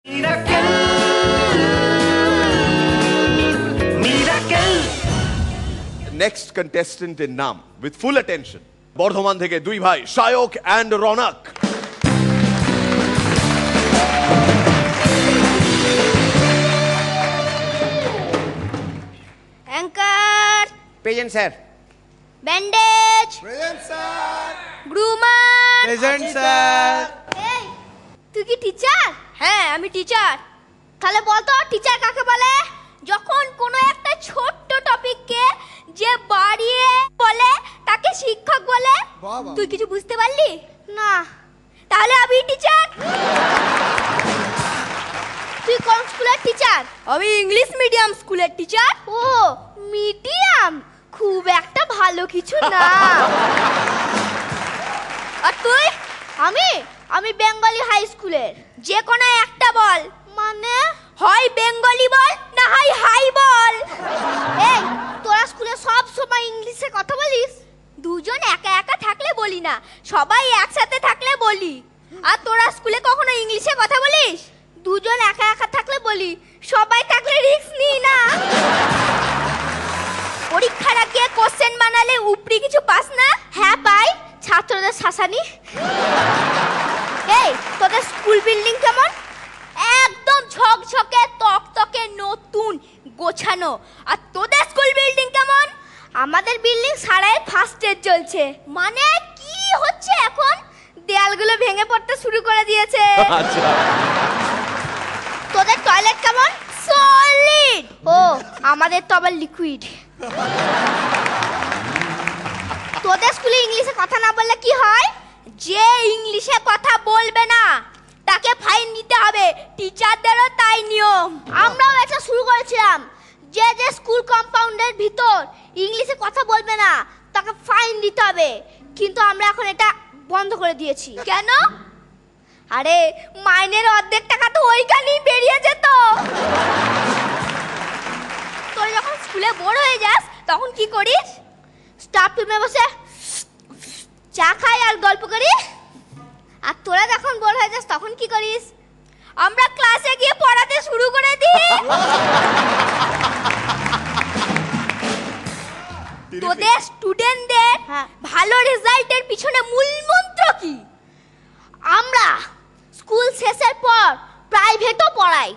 Next contestant in নাম with full attention Bardhaman থেকে দুই ভাই শায়ক and Rounak Anchor. Present, sir. Bandage. Present, sir. Groomer. Present, sir. এই তুই কি টিচার? হ্যাঁ আমি টিচার। তাহলে বল তো টিচার কাকে বলে? যখন কোনো একটা ছোট্ট টপিককে যে বাড়িয়ে বলে তাকে শিক্ষক বলে। তুই কিছু বুঝতে পারলি? না। তাহলে আমি টিচার। তুই কোন স্কুলের টিচার? আমি ইংলিশ মিডিয়াম স্কুলের টিচার। ও মিডিয়াম, খুব একটা ভালো কিছু না। আর তুই? আমি বেঙ্গলি হাই স্কুলের। যে কোনো একটা বল। মানে হয় বেঙ্গলি বল না হয় হাই বল। এই তোরা স্কুলে সব সময় ইংলিশে কথা বলিস? দুজন একা একা থাকলে বলি না, সবাই একসাথে থাকলে বলি। আর তোরা স্কুলে কখনো ইংলিশে কথা বলিস? দুজন একা একা থাকলে বলি, সবাই থাকলে রিস্ক নিই না। পরীক্ষার আগে কোশ্চেন বানালে উপরি কিছু পাস না? হ্যাঁ পাই, ছাত্রদের শাসানি। এই তোদের স্কুল বিল্ডিং কেমন? একদম ঝকঝকে তকতকে নতুন গোছানো। আর তোদের স্কুল বিল্ডিং কেমন? আমাদের বিল্ডিং সারাই ফার্স্ট ইয়ার চলছে। মানে কি হচ্ছে এখন? দেয়ালগুলো ভেঙে পড়তে শুরু করে দিয়েছে। আচ্ছা। তোদের টয়লেট কেমন? সলিড। ও আমাদের তো আবার লিকুইড। তোদের স্কুলে ইংলিশে কথা না বললে কি হয়? যে ইংলিশে কথা বলবে না তাকে ফাইন দিতে হবে। টিচারদেরও তাই নিয়ম। আমরাও এটা শুরু করেছিলাম, যে যে স্কুল কম্পাউন্ডের ভিতর ইংলিশে কথা বলবে না তাকে ফাইন দিতে হবে। কিন্তু আমরা এখন এটা বন্ধ করে দিয়েছি। কেন? আরে মাইনের অর্ধেক টাকা তো ওইখানেই বেরিয়ে যেত। তোরা যখন স্কুলে বোর হয়ে যাস তখন কি করিস? স্টাফ রুমে বসে চা খাই আর গল্প করি। আর তোরা যখন বোর হয়ে যাস তখন কি করিস? আমরা ক্লাসে গিয়ে পড়াতে শুরু করে দিই। তোদের স্টুডেন্টদের ভালো রেজাল্টের পিছনে মূল মন্ত্র কি? আমরা স্কুল শেষের পর প্রাইভেটও পড়াই।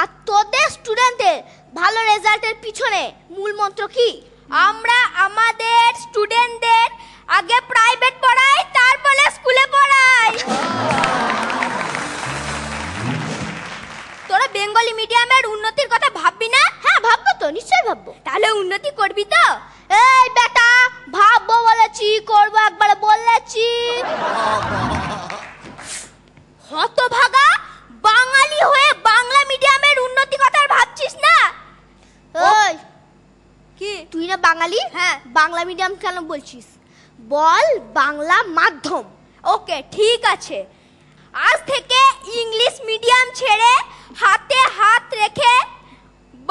আর তোদের স্টুডেন্টদের ভালো রেজাল্টের পিছনে মূল মন্ত্র কি? আমরা আমাদের স্টুডেন্টদের আগে প্রাইভেট পড়াই, তারপরে স্কুলে পড়াই। তোরা বেঙ্গলি মিডিয়ামের উন্নতির কথা ভাববি না? হ্যাঁ ভাববো তো, নিশ্চয়ই ভাববো। তাহলে উন্নতি করবি তো? এই বেটা, ভাববো বলেছি, করবো একবার বলেছি। হতভাগা, বাঙালি হয়ে বাংলা মিডিয়ামের উন্নতি কথা ভাবছিস না? ওই কি তুই না বাঙালি? হ্যাঁ। বাংলা মিডিয়াম কেন বলছিস? বল বাংলা মাধ্যম। ওকে ঠিক আছে, আজ থেকে ইংলিশ মিডিয়াম ছেড়ে হাতে হাত রেখে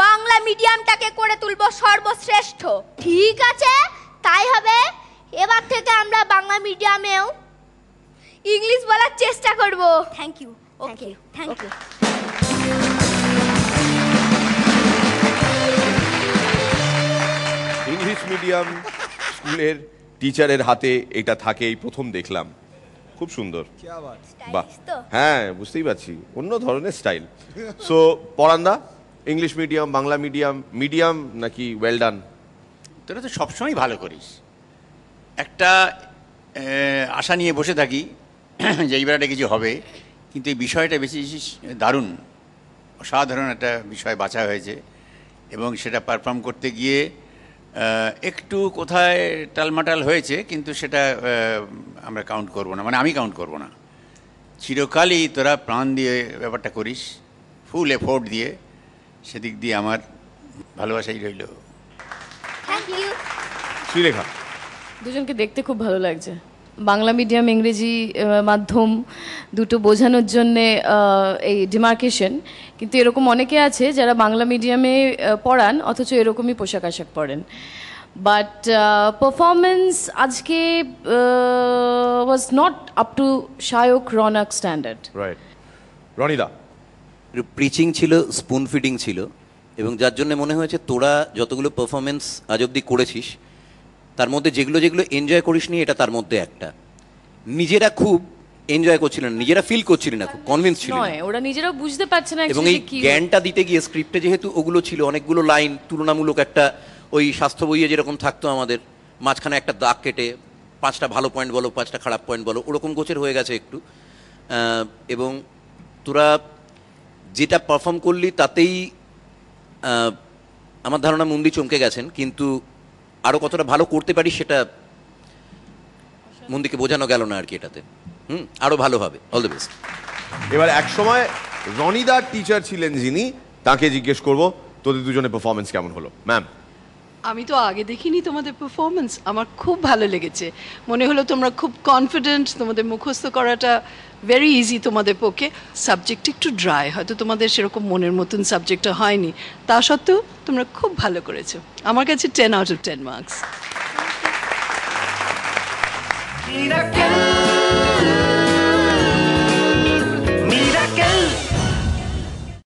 বাংলা মিডিয়ামটাকে করে তুলবো সর্বশ্রেষ্ঠ। ঠিক আছে তাই হবে। এবার থেকে আমরা বাংলা মিডিয়ামেও ইংলিশ বলার চেষ্টা করব। Thank you. Okay thank you. English medium স্কুলের টিচারের হাতে এটা থাকে, এই প্রথম দেখলাম। খুব সুন্দর। বাহ, হ্যাঁ বুঝতেই পারছি, অন্য ধরনের স্টাইল। সো পরান্দা, English medium, Bangla medium, medium নাকি ওয়েল ডান? তোরা তো সবসময় ভালো করিস। একটা আশা নিয়ে বসে থাকি যে এইবার একটা কিছু হবে, কিন্তু এই বিষয়টা বেশি দারুণ, অসাধারণ একটা বিষয় বাছা হয়েছে। এবং সেটা পারফর্ম করতে গিয়ে একটু কোথায় টালমাটাল হয়েছে, কিন্তু সেটা আমরা কাউন্ট করব না, মানে আমি কাউন্ট করব না। চিরকালই তোরা প্রাণ দিয়ে ব্যাপারটা করিস, ফুল এফোর্ট দিয়ে। সেদিক দিয়ে আমার ভালোবাসাই রইল। Thank you. শ্রীরেখা, দুজনকে দেখতে খুব ভালো লাগছে। বাংলা মিডিয়াম ইংরেজি মাধ্যম দুটো বোঝানোর জন্যে এই ডিমার্কেশন, কিন্তু এরকম অনেকে আছে যারা বাংলা মিডিয়ামে পড়ান অথচ এরকমই পোশাক আশাক পরেন। বাট পারফরমেন্স আজকে was not up to Shayak Rounak standard. Right. রনিদা, প্রিচিং ছিল, স্পুন ফিডিং ছিল, এবং যার জন্য মনে হয়েছে তোরা যতগুলো পারফরমেন্স আজ অব্দি করেছিস তার মধ্যে যেগুলো যেগুলো এনজয় করিসনি এটা তার মধ্যে একটা। নিজেরা খুব এনজয় করছিলেন, নিজেরা ফিল করছিলেন না, খুব কনভিন্স ছিলেন নয়, ওরা নিজেরাও বুঝতে পারছে না এবং এই actually কি জ্ঞানটা দিতে গিয়ে স্ক্রিপ্টে যেহেতু ওগুলো ছিল অনেকগুলো লাইন তুলনামূলক একটা ওই স্বাস্থ্য বইয়ে যেরকম থাকতো আমাদের মাঝখানে একটা দাগ কেটে 5টা ভালো পয়েন্ট বলো 5টা খারাপ পয়েন্ট বলো, ওরকম গোছের হয়ে গেছে একটু। এবং তোরা যেটা পারফর্ম করলি তাতেই আমার ধারণা মন্দি চমকে গেছেন, কিন্তু আরও কতটা ভালো করতে পারি সেটা মন্দিকে বোঝানো গেল না আর কি এটাতে। আরও ভালো হবে, অল দ্য বেস্ট। এবার এক সময় রনিদার টিচার ছিলেন যিনি, তাকে জিজ্ঞেস করব তোদের দুজনের পারফরমেন্স কেমন হলো। ম্যাম, আমি তো আগে দেখিনি তোমাদের পারফরমেন্স, আমার খুব ভালো লেগেছে। মনে হলো তোমরা খুব কনফিডেন্ট, তোমাদের মুখস্থ করাটা ভেরি ইজি তোমাদের পক্ষে। সাবজেক্ট একটু ড্রাই, হয়তো তোমাদের সেরকম মনের মতন সাবজেক্টটা হয়নি, তা সত্ত্বেও তোমরা খুব ভালো করেছো। আমার কাছে 10 out of 10 মার্কস।